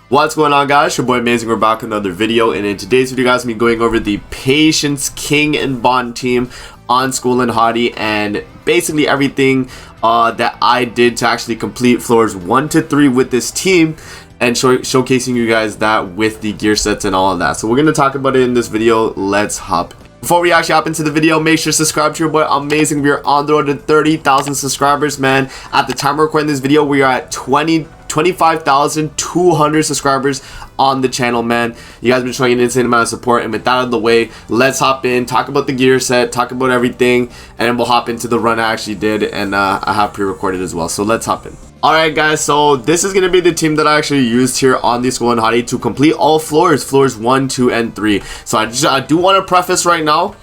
What's going on, guys? Your boy Amazing. We're back with another video, and in today's video, guys, I'm going to be going over the Patience King and Bond team on SKOLL and HATI, and basically everything that I did to actually complete floors 1 to 3 with this team, and showcasing you guys that with the gear sets and all of that. So we're going to talk about it in this video. Let's hop in. Before we actually hop into the video, make sure to subscribe to your boy Amazing. We are on the road to 30,000 subscribers, man. At the time we're recording this video, we are at 25,200 subscribers on the channel, man. You guys have been showing an insane amount of support, and with that out of the way, let's hop in, talk about the gear set, talk about everything, and then we'll hop into the run I actually did, and I have pre-recorded as well. So let's hop in. Alright, guys, so this is going to be the team that I actually used here on the SKOLL and HATI to complete all floors 1, 2, and 3. So I do want to preface right now,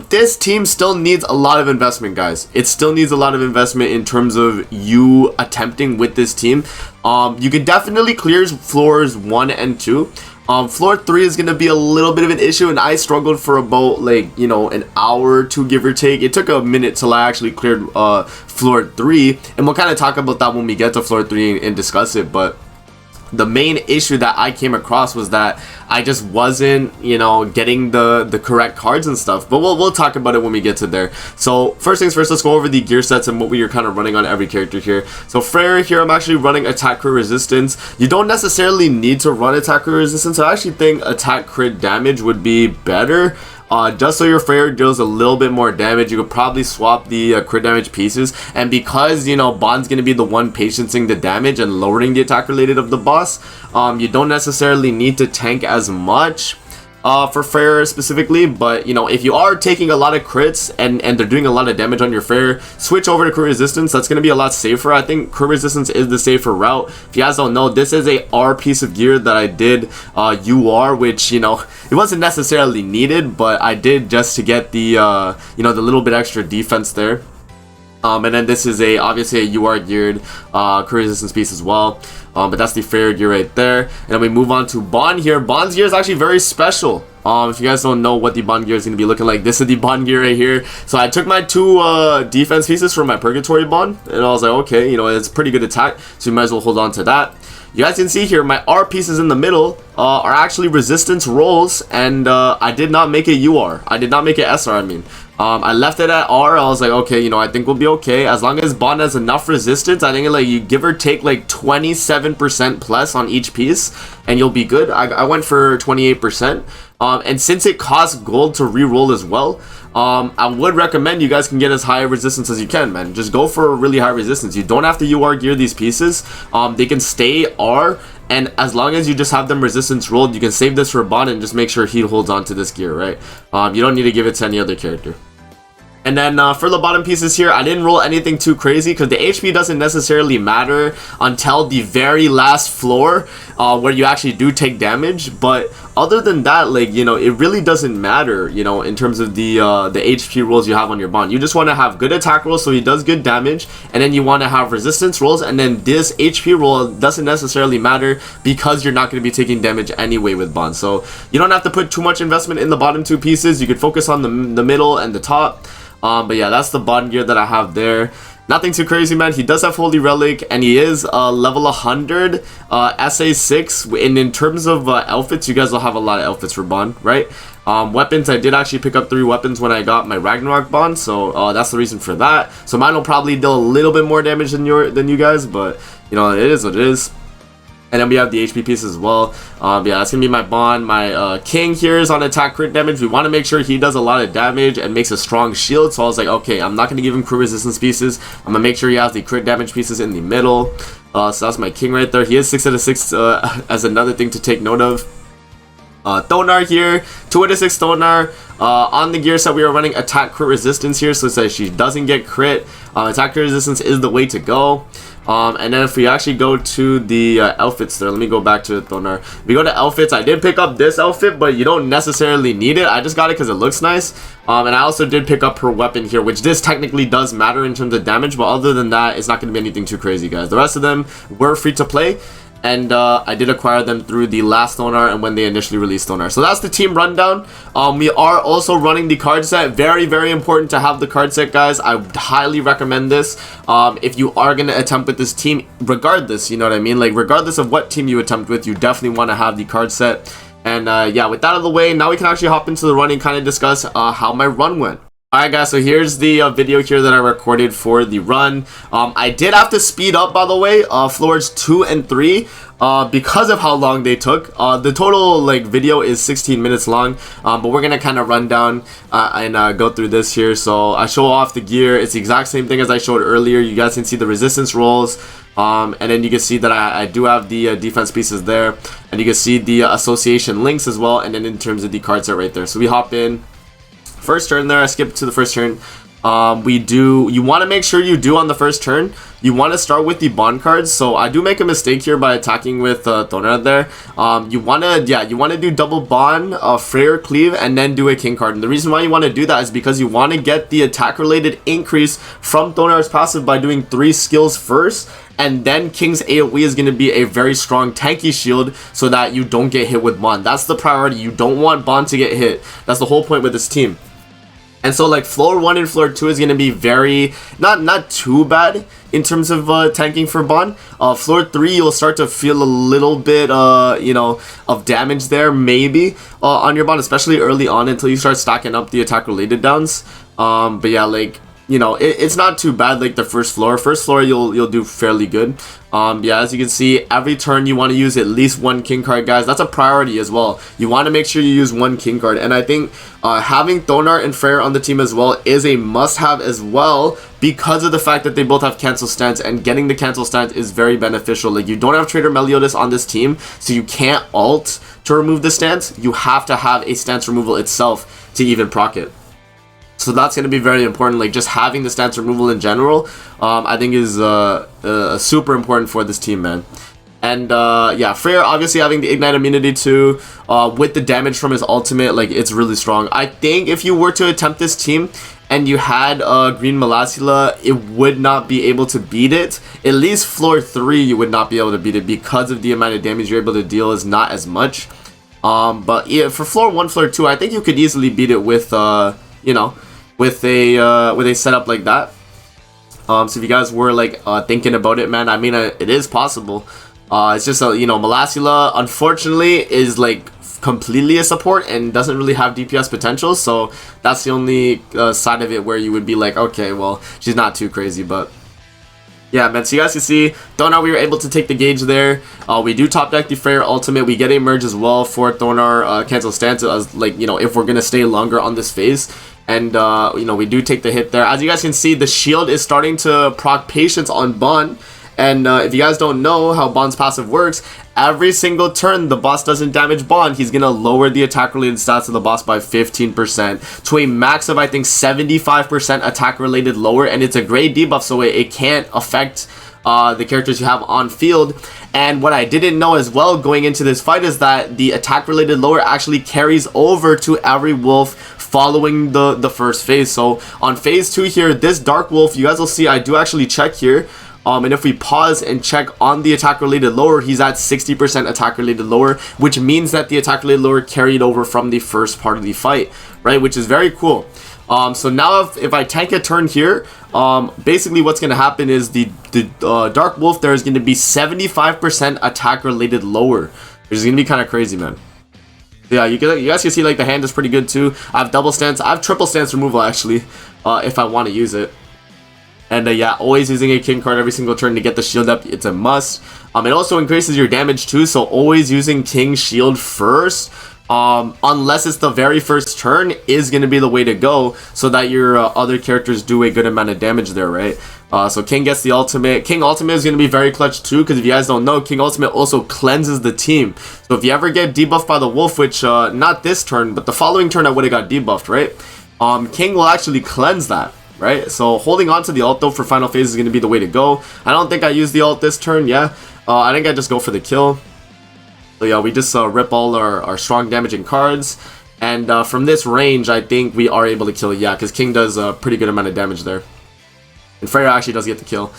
this team still needs a lot of investment, guys. It still needs a lot of investment in terms of you attempting with this team. You can definitely clear floors 1 and 2. Floor 3 is going to be a little bit of an issue, and I struggled for about, like, you know, an hour or two, give or take. It took a minute till I actually cleared floor 3, and we'll kind of talk about that when we get to floor 3 and discuss it. But the main issue that I came across was that I just wasn't, you know, getting the correct cards and stuff. But we'll talk about it when we get to there. So first things first, let's go over the gear sets and what we are kind of running on every character here. So Freyr here, I'm actually running attack crit resistance. You don't necessarily need to run attack crit resistance. I actually think attack crit damage would be better. Just so your Freyr deals a little bit more damage, you could probably swap the crit damage pieces. And because, you know, Bond's going to be the one patiencing the damage and lowering the attack related of the boss, you don't necessarily need to tank as much for Freyr specifically. But, you know, if you are taking a lot of crits and they're doing a lot of damage on your Freyr, switch over to crit resistance. That's going to be a lot safer. I think crit resistance is the safer route. If you guys don't know, this is a R piece of gear that I did UR, which, you know, it wasn't necessarily needed, but I did just to get the you know, the little bit extra defense there. And then this is obviously a UR geared crit resistance piece as well. But that's the Freyr gear right there. And then we move on to Bond here. Bond's gear is actually very special. If you guys don't know what the Bond gear is going to be looking like, this is the Bond gear right here. So I took my 2 defense pieces from my Purgatory Bond, and I was like, okay, you know, it's pretty good attack, so you might as well hold on to that. You guys can see here, my R pieces in the middle are actually resistance rolls, and I did not make it UR. I did not make it SR, I mean. I left it at R. I was like, okay, you know, I think we'll be okay. As long as Bond has enough resistance, I think like you give or take like 27% plus on each piece, and you'll be good. I went for 28%. And since it costs gold to re-roll as well, I would recommend you guys can get as high resistance as you can, man. Just go for a really high resistance. You don't have to UR gear these pieces. They can stay R, and as long as you just have them resistance rolled, you can save this for Bond and just make sure he holds on to this gear, right? You don't need to give it to any other character. And then for the bottom pieces here, I didn't roll anything too crazy because the HP doesn't necessarily matter until the very last floor where you actually do take damage. But other than that, like, you know, it really doesn't matter, you know, in terms of the HP rolls you have on your Bond. You just want to have good attack rolls so he does good damage, and then you want to have resistance rolls, and then this HP roll doesn't necessarily matter because you're not going to be taking damage anyway with Bond. So you don't have to put too much investment in the bottom 2 pieces. You could focus on the middle and the top. But yeah, that's the Bond gear that I have there. Nothing too crazy, man. He does have Holy Relic, and he is level 100 SA6. And in terms of outfits, you guys will have a lot of outfits for Bond, right? Weapons, I did actually pick up 3 weapons when I got my Ragnarok Bond, so that's the reason for that. So mine will probably deal a little bit more damage than you guys, but you know, it is what it is. And then we have the HP piece as well. Yeah, that's going to be my Bond. My King here is on attack crit damage. We want to make sure he does a lot of damage and makes a strong shield. So I was like, okay, I'm not going to give him crit resistance pieces. I'm going to make sure he has the crit damage pieces in the middle. So that's my King right there. He is 6 out of 6 as another thing to take note of. Thonar here, 2 out of 6 Thonar. On the gear set, we are running attack crit resistance here, so it's like she doesn't get crit. Attack crit resistance is the way to go. And then if we actually go to the outfits there, let me go back to Thonar. If we go to outfits, I did pick up this outfit, but you don't necessarily need it. I just got it because it looks nice. And I also did pick up her weapon here, which this technically does matter in terms of damage, but other than that, it's not going to be anything too crazy, guys. The rest of them were free to play. and I did acquire them through the last Thonar and when they initially released Thonar. So that's the team rundown. We are also running the card set. Very, very important to have the card set, guys. I highly recommend this. If you are going to attempt with this team, regardless, you know what I mean? Like, regardless of what team you attempt with, you definitely want to have the card set. And yeah, with that out of the way, now we can actually hop into the run and kind of discuss how my run went. Alright guys, so here's the video here that I recorded for the run. I did have to speed up, by the way, floors 2 and 3 because of how long they took. The total like video is 16 minutes long, but we're gonna kind of run down and go through this here. So I show off the gear. It's the exact same thing as I showed earlier. You guys can see the resistance rolls, and then you can see that I do have the defense pieces there, and you can see the association links as well, and then in terms of the card set right there. So we hop in. First turn there, I skipped to the first turn. You want to make sure you do on the first turn, you want to start with the bond cards. So I do make a mistake here by attacking with Thonar there. You want to do double bond, Freyr cleave, and then do a king card. And the reason why you want to do that is because you want to get the attack related increase from Thonar's passive by doing 3 skills first. And then King's AoE is going to be a very strong tanky shield so that you don't get hit with Bond. That's the priority. You don't want Bond to get hit. That's the whole point with this team. And so like floor 1 and floor 2 is going to be very, not too bad in terms of tanking for Bond. Floor 3 you'll start to feel a little bit, you know, of damage there maybe on your Bond, especially early on until you start stacking up the attack related downs. But yeah, like, you know, it's not too bad. Like the first floor you'll do fairly good. Yeah, as you can see, every turn you want to use at least 1 king card, guys. That's a priority as well. You want to make sure you use 1 king card, and I think having Thonar and Freyr on the team as well is a must-have as well, because of the fact that they both have cancel stance, and getting the cancel stance is very beneficial. Like, you don't have Trader Meliodas on this team, so you can't ult to remove the stance. You have to have a stance removal itself to even proc it. So that's going to be very important. Like, just having the stance removal in general, I think is super important for this team, man. And yeah, Freyr obviously having the ignite immunity too, with the damage from his ultimate, like, it's really strong. I think if you were to attempt this team and you had Green Malasila, it would not be able to beat it. At least floor 3 you would not be able to beat it because of the amount of damage you're able to deal is not as much. But yeah, for floor 1, floor 2, I think you could easily beat it with you know, with a setup like that. So if you guys were like thinking about it, man, I mean, it is possible. It's just you know, Malasila unfortunately is like completely a support and doesn't really have DPS potential, so that's the only side of it where you would be like, okay, well, she's not too crazy. But yeah, man, so you guys can see, Thonar, we were able to take the gauge there. We do top deck the Freyr ultimate. We get a merge as well for Thonar, cancel stance, as like, you know, if we're gonna stay longer on this phase. And you know, we do take the hit there. As you guys can see, the shield is starting to proc patience on Bond. And if you guys don't know how Bond's passive works, every single turn the boss doesn't damage Bond, he's gonna lower the attack related stats of the boss by 15% to a max of, I think, 75% attack related lower. And it's a great debuff, so it can't affect the characters you have on field. And what I didn't know as well going into this fight is that the attack related lower actually carries over to every wolf following the first phase. So on phase 2 here, this Dark Wolf, you guys will see I do actually check here. And if we pause and check on the attack related lower, he's at 60% attack related lower, which means that the attack related lower carried over from the first part of the fight, right? Which is very cool. So now if I tank a turn here, basically what's going to happen is the Dark Wolf there is going to be 75% attack related lower, which is going to be kind of crazy, man. Yeah, you guys can see like the hand is pretty good too. I have double stance. I have triple stance removal actually, if I want to use it. And yeah, always using a king card every single turn to get the shield up. It's a must. It also increases your damage too, so always using king shield first, unless it's the very first turn, is going to be the way to go, so that your other characters do a good amount of damage there, right? So King gets the ultimate. King ultimate is going to be very clutch too, because if you guys don't know, King ultimate also cleanses the team. So if you ever get debuffed by the wolf, which not this turn, but the following turn I would have got debuffed, right? King will actually cleanse that, right? So holding on to the ult though for final phase is going to be the way to go. I don't think I use the ult this turn. Yeah, I think I just go for the kill. So yeah, we just rip all our strong damaging cards, and from this range I think we are able to kill. Yeah, because King does a pretty good amount of damage there, and Freyr actually does get the kill.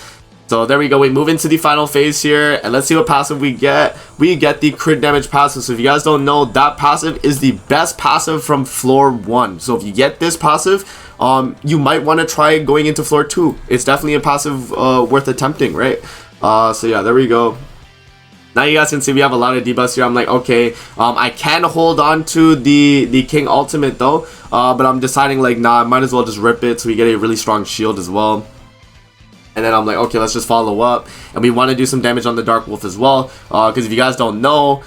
So there we go. We move into the final phase here, and let's see what passive we get. We get the crit damage passive. So if you guys don't know, that passive is the best passive from floor 1. So if you get this passive, you might want to try going into floor 2. It's definitely a passive worth attempting, right? So yeah, there we go. Now you guys can see we have a lot of debuffs here. I'm like, okay, I can hold on to the king ultimate though, but I'm deciding like, nah, I might as well just rip it so we get a really strong shield as well. And then I'm like, okay, let's just follow up. And we want to do some damage on the Dark Wolf as well. Because if you guys don't know,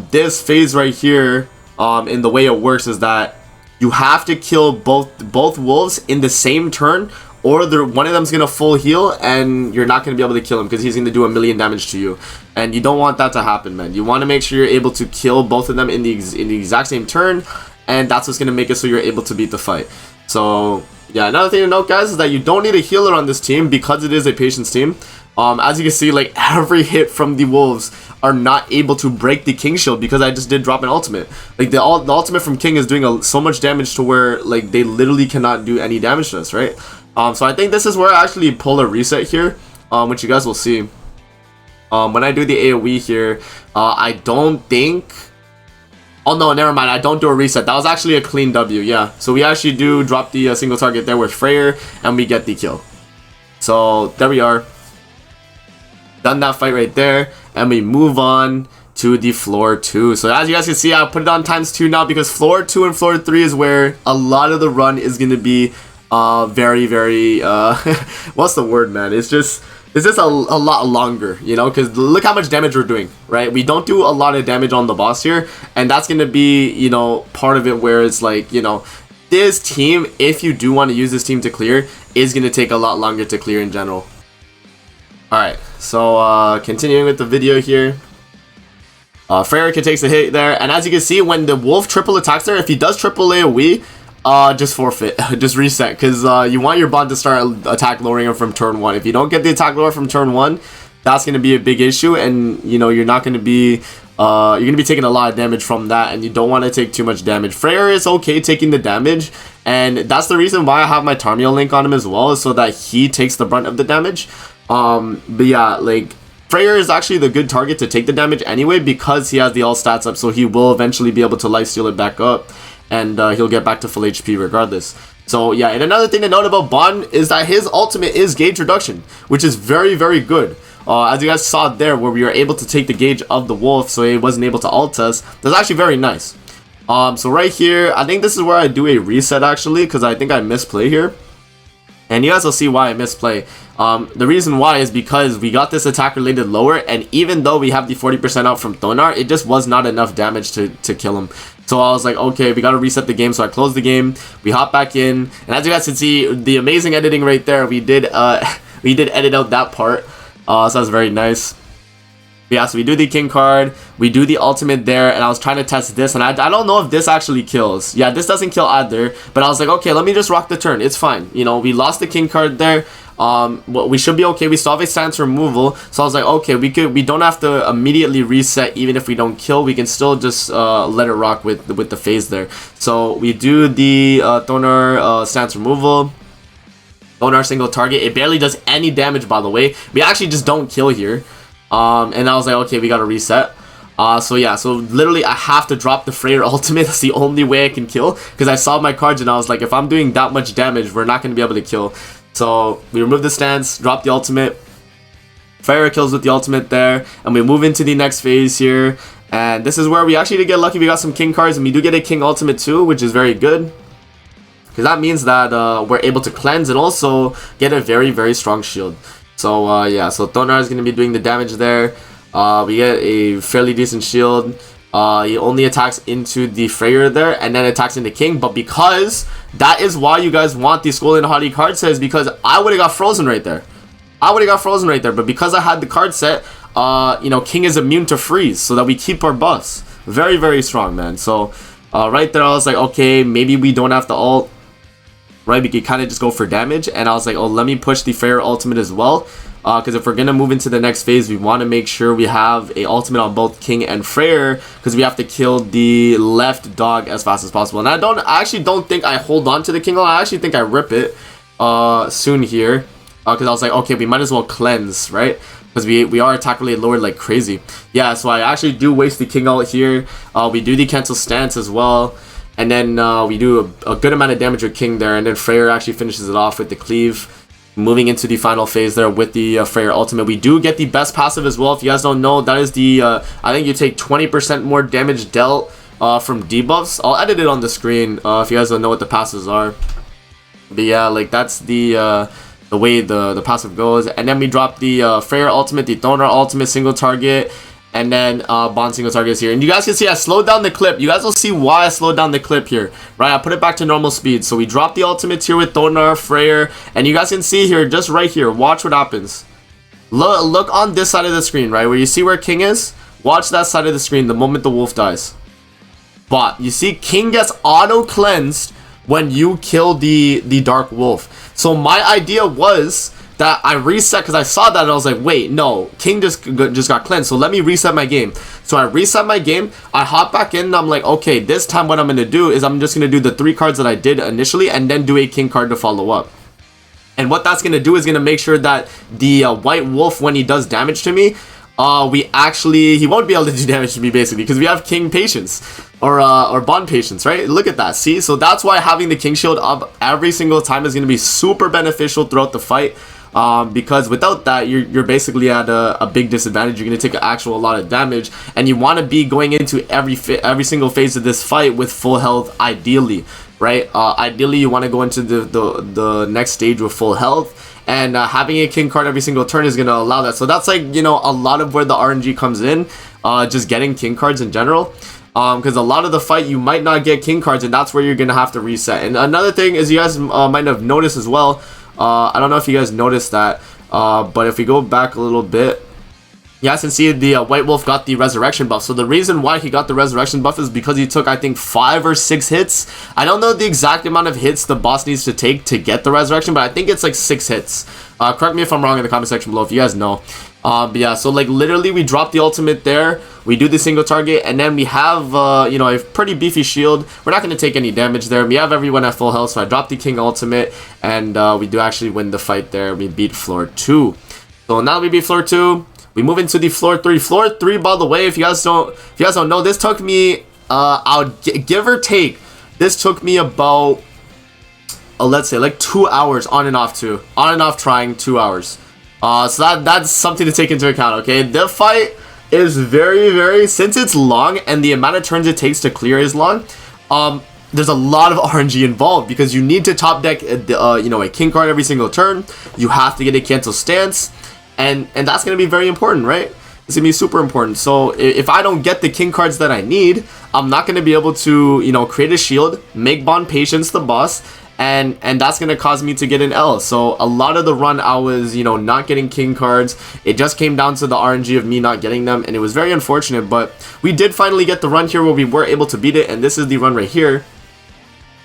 this phase right here, in the way it works is that you have to kill both wolves in the same turn, or one of them's going to full heal and you're not going to be able to kill him because he's going to do 1,000,000 damage to you. And you don't want that to happen, man. You want to make sure you're able to kill both of them in the exact same turn. And that's what's going to make it so you're able to beat the fight. So yeah, another thing to note, guys, is that you don't need a healer on this team because it is a patience team. As you can see, like every hit from the wolves are not able to break the king shield because I just did drop an ultimate. Like the ultimate from king is doing so much damage to where like they literally cannot do any damage to us, right? So I think this is where I actually pull a reset here, which you guys will see. When I do the AoE here, I don't think... Oh no, never mind. I don't do a reset. That was actually a clean W, yeah. So we actually do drop the single target there with Freyr, and we get the kill. So there we are. Done that fight right there, and we move on to the floor 2. So as you guys can see, I put it on ×2 now because floor 2 and floor 3 is where a lot of the run is going to be very, very, what's the word, man? It's just a lot longer, you know, because look how much damage we're doing, right? We don't do a lot of damage on the boss here, and that's going to be, you know, part of it where it's like, you know, this team, if you do want to use this team to clear, is going to take a lot longer to clear in general. Alright, so continuing with the video here. Freyr takes a hit there, and as you can see, when the wolf triple attacks there, if he does triple AoE, just forfeit, just reset, because you want your bot to start attack lowering him from turn 1. If you don't get the attack lower from turn 1, that's going to be a big issue, and you know, you're not going to be you're going to be taking a lot of damage from that, and you don't want to take too much damage. Freyr is okay taking the damage, and that's the reason why I have my Tarmiel link on him as well, so that he takes the brunt of the damage. But yeah, like Freyr is actually the good target to take the damage anyway because he has the all stats up, so he will eventually be able to lifesteal it back up, and he'll get back to full HP regardless. So yeah, and another thing to note about Bond is that his ultimate is gauge reduction, which is very, very good. As you guys saw there, where we were able to take the gauge of the wolf, so he wasn't able to ult us. That's actually very nice. So right here, I think this is where I do a reset actually, because I think I misplay here. And you guys will see why I misplay. The reason why is because we got this attack related lower, and even though we have the 40% out from Thonar, it just was not enough damage to kill him. So I was like, okay, we gotta reset the game. So I closed the game, we hop back in, and as you guys can see, the amazing editing right there, we did edit out that part. So that's very nice. Yeah, so we do the king card, we do the ultimate there, and I was trying to test this, and I don't know if this actually kills. Yeah, this doesn't kill either, but I was like, okay, let me just rock the turn. It's fine. You know, we lost the king card there. We should be okay. We still have a stance removal, so I was like, okay, we don't have to immediately reset. Even if we don't kill, we can still just let it rock with the phase there. So we do the Thonar stance removal. Thonar single target. It barely does any damage, by the way. We actually just don't kill here. And I was like, okay, we gotta reset. So yeah, so literally I have to drop the Freyr ultimate. That's the only way I can kill, because I saw my cards and I was like, if I'm doing that much damage, we're not gonna be able to kill. So we remove the stance, drop the ultimate. Freyr kills with the ultimate there, and we move into the next phase here. And this is where we actually did get lucky. We got some king cards, and we do get a king ultimate too, which is very good, because that means that we're able to cleanse and also get a very, very strong shield. So yeah, so Thonar is going to be doing the damage there. We get a fairly decent shield. He only attacks into the Freyr there, and then attacks into king. But because that is why you guys want the SKOLL and HATI card set, is because I would have got frozen right there. But because I had the card set, you know, king is immune to freeze, so that we keep our buffs. Very, very strong, man. So right there, I was like, okay, maybe we don't have to ult. Right, we could kind of just go for damage, and I was like, oh, let me push the Freyr ultimate as well, because if we're gonna move into the next phase, we want to make sure we have a ultimate on both king and Freyr, because we have to kill the left dog as fast as possible. And I actually don't think I hold on to the king. I actually think I rip it soon here, because I was like, okay, we might as well cleanse, right? Because we are attack related lowered like crazy. Yeah, so I actually do waste the king out here. We do the cancel stance as well. And then we do a good amount of damage with king there. And then Freyr actually finishes it off with the cleave. Moving into the final phase there with the Freyr ultimate. We do get the best passive as well. If you guys don't know, that is the, I think you take 20% more damage dealt from debuffs. I'll edit it on the screen if you guys don't know what the passives are. But yeah, like that's the way the passive goes. And then we drop the Freyr ultimate, the Thonar ultimate single target, and then Bond single targets here. And you guys can see I slowed down the clip. You guys will see why I slowed down the clip here, right? I put it back to normal speed. So we drop the ultimates here with Thonar, Freyr, and you guys can see here, just right here, watch what happens. Look on this side of the screen, right? Where you see where king is? Watch that side of the screen the moment the wolf dies. But you see king gets auto cleansed when you kill the dark wolf. So my idea was that I reset, because I saw that and I was like, wait, no, king just got cleansed, so let me reset my game. So I reset my game, I hop back in, and I'm like, okay, this time what I'm going to do is I'm just going to do the 3 cards that I did initially and then do a king card to follow up. And what that's going to do is going to make sure that the white wolf, when he does damage to me, he won't be able to do damage to me basically, because we have king patience or bond patience, right? Look at that, see? So that's why having the king shield up every single time is going to be super beneficial throughout the fight. Because without that, you're basically at a big disadvantage. You're going to take a lot of damage, and you want to be going into every single phase of this fight with full health, ideally, right? Ideally, you want to go into the next stage with full health, and having a king card every single turn is going to allow that. So that's like, you know, a lot of where the RNG comes in, just getting king cards in general. Because a lot of the fight you might not get king cards, and that's where you're going to have to reset. And another thing is, you guys might have noticed as well, I don't know if you guys noticed that, but if we go back a little bit, you guys can see the white wolf got the resurrection buff. So the reason why he got the resurrection buff is because he took, I think, 5 or 6 hits. I don't know the exact amount of hits the boss needs to take to get the resurrection, but I think it's like 6 hits. Correct me if I'm wrong in the comment section below if you guys know. But yeah, so like literally we drop the ultimate there, we do the single target, and then we have you know, a pretty beefy shield. We're not going to take any damage there. We have everyone at full health, so I drop the king ultimate, and we do actually win the fight there. We beat floor 2. So now we beat floor 2, we move into the floor 3. Floor 3, by the way, if you guys don't know, this took me I'll give or take, this took me about let's say like 2 hours on and off trying 2 hours. So that's something to take into account, okay? The fight is very, since it's long and the amount of turns it takes to clear is long, there's a lot of RNG involved, because you need to top deck you know, a king card every single turn. You have to get a cancel stance, and that's going to be very important, right? It's going to be super important. So if I don't get the king cards that I need, I'm not going to be able to, you know, create a shield, make bond patience the boss, and that's going to cause me to get an L. So a lot of the run I was, you know, not getting king cards. It just came down to the RNG of me not getting them, and it was very unfortunate, but we did finally get the run here where we were able to beat it, and this is the run right here.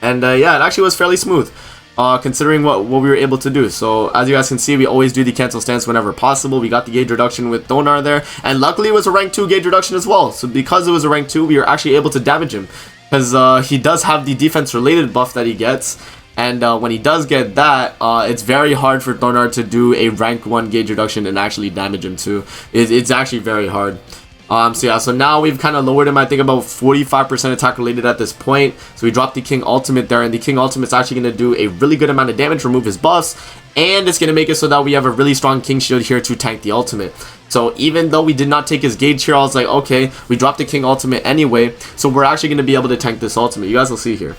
And yeah, it actually was fairly smooth, considering what we were able to do. So as you guys can see, we always do the cancel stance whenever possible. We got the gauge reduction with Thonar there, and luckily it was a rank 2 gauge reduction as well. So because it was a rank 2, we were actually able to damage him, because he does have the defense related buff that he gets. And when he does get that, it's very hard for Thonar to do a rank 1 gauge reduction and actually damage him too. It's actually very hard. So yeah, so now we've kind of lowered him, I think about 45% attack related at this point. So we dropped the king ultimate there, and the king ultimate's actually going to do a really good amount of damage, remove his buffs, and it's going to make it so that we have a really strong king shield here to tank the ultimate. So even though we did not take his gauge here, I was like, okay, we dropped the king ultimate anyway, so we're actually going to be able to tank this ultimate. You guys will see here.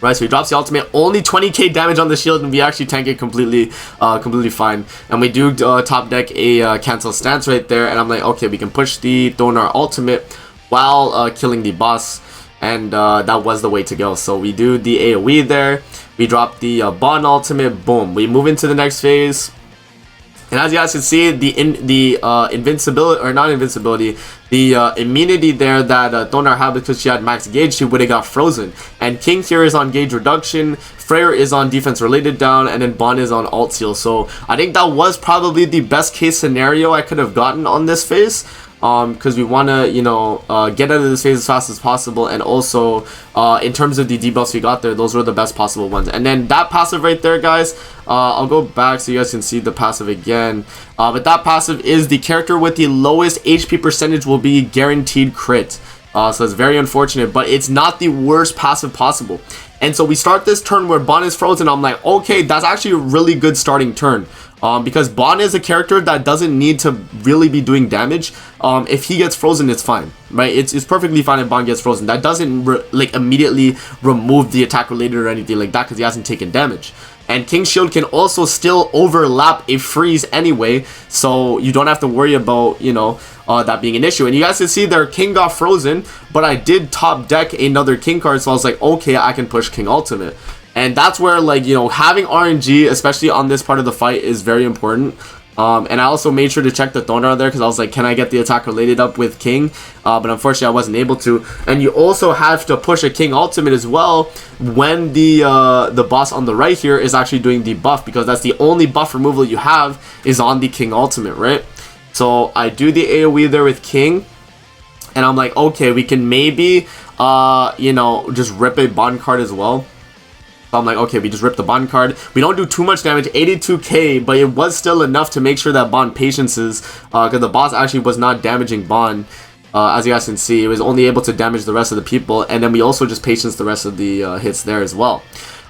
Right, so he drops the ultimate, only 20k damage on the shield, and we actually tank it completely fine. And we do top deck a cancel stance right there, and I'm like, okay, we can push the Thonar ultimate while killing the boss, and that was the way to go. So we do the AoE there, we drop the bond ultimate, boom, we move into the next phase. And as you guys can see, the invincibility, or not invincibility, the immunity there that Thonar had because she had max gauge, she would have got frozen. And King here is on gauge reduction, Freyr is on defense related down, and then Bond is on alt seal. So I think that was probably the best case scenario I could have gotten on this phase. because we want to, you know, get out of this phase as fast as possible. And also, in terms of the debuffs we got there, those were the best possible ones. And then that passive right there, guys, I'll go back so you guys can see the passive again. But that passive is the character with the lowest HP percentage will be guaranteed crit. So it's very unfortunate, but it's not the worst passive possible. And so we start this turn where Bon is frozen. I'm like, okay, that's actually a really good starting turn. Because Bon is a character that doesn't need to really be doing damage. If he gets frozen, it's fine, right? It's perfectly fine if Bon gets frozen. That doesn't like immediately remove the attack related or anything like that because he hasn't taken damage. And King's Shield can also still overlap a freeze anyway, so you don't have to worry about, you know, that being an issue. And you guys can see their King got frozen, but I did top deck another King card, so I was like, okay, I can push King Ultimate. And that's where, like, you know, having RNG, especially on this part of the fight, is very important. And I also made sure to check the Thonar there because I was like, can I get the attack related up with King? But unfortunately, I wasn't able to. And you also have to push a King Ultimate as well when the boss on the right here is actually doing the buff, because that's the only buff removal you have is on the King Ultimate, right? So I do the AoE there with King, and I'm like, okay, we can maybe, you know, just rip a Bond card as well. So I'm like, okay, we just rip the Bond card. We don't do too much damage, 82k, but it was still enough to make sure that Bond patiences, because the boss actually was not damaging Bond. As you guys can see, it was only able to damage the rest of the people, and then we also just patience the rest of the hits there as well.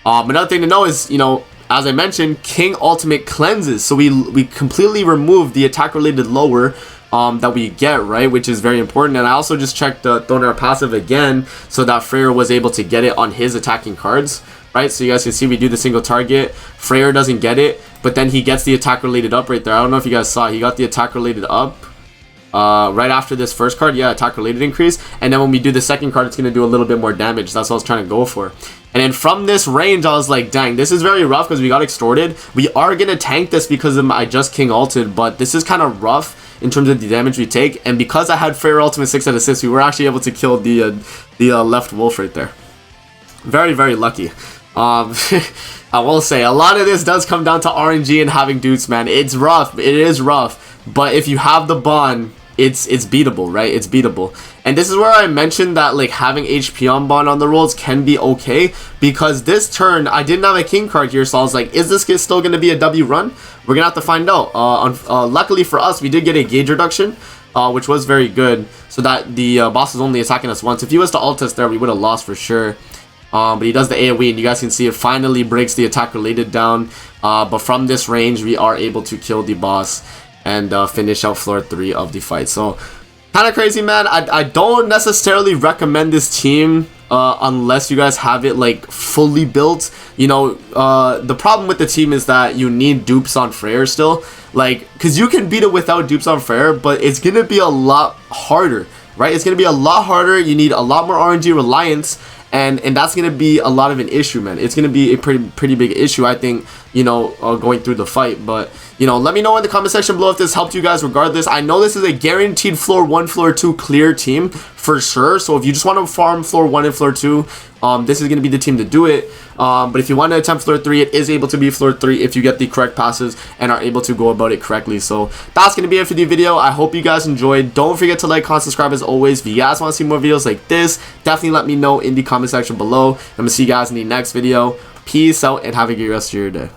Another thing to know is, you know, as I mentioned, King Ultimate cleanses, so we completely remove the attack related lower that we get, right, which is very important. And I also just checked the Thonar passive again so that Freyr was able to get it on his attacking cards, right? So you guys can see we do the single target. Freyr doesn't get it, but then he gets the attack related up right there. I don't know if you guys saw, he got the attack related up right after this first card. Yeah, attack related increase. And then when we do the second card, it's going to do a little bit more damage. That's what I was trying to go for. And then from this range, I was like, dang, this is very rough because we got extorted. We are going to tank this because I just King ulted, but this is kind of rough in terms of the damage we take. And because I had Freyr Ultimate 6 out of 6, we were actually able to kill the left wolf right there. Very, very lucky. I will say, a lot of this does come down to RNG and having dudes, man. It's rough. It is rough. But if you have the Bond, it's beatable, right? It's beatable. And this is where I mentioned that, like, having HP on Bond on the rolls can be okay, because this turn I didn't have a King card here, so I was like, is this kid still going to be a W run? We're gonna have to find out. Luckily for us, we did get a gauge reduction, which was very good, so that the boss was only attacking us once. If he was to ult us there, we would have lost for sure. But he does the AoE, and you guys can see it finally breaks the attack related down. But from this range, we are able to kill the boss and finish out floor 3 of the fight. So kind of crazy, man. I don't necessarily recommend this team unless you guys have it like fully built. You know, the problem with the team is that you need dupes on Freyr still, like, because you can beat it without dupes on Freyr, but it's gonna be a lot harder, right? It's gonna be a lot harder. You need a lot more RNG reliance, and that's gonna be a lot of an issue, man. It's gonna be a pretty big issue, I think, you know, going through the fight. But, you know, let me know in the comment section below if this helped you guys. Regardless, I know this is a guaranteed floor 1, floor 2 clear team for sure. So if you just want to farm floor 1 and floor 2, this is going to be the team to do it. But if you want to attempt floor 3, it is able to be floor 3 if you get the correct passes and are able to go about it correctly. So that's going to be it for the video. I hope you guys enjoyed. Don't forget to like, comment, subscribe as always. If you guys want to see more videos like this, definitely let me know in the comment section below. I'm going to see you guys in the next video. Peace out and have a good rest of your day.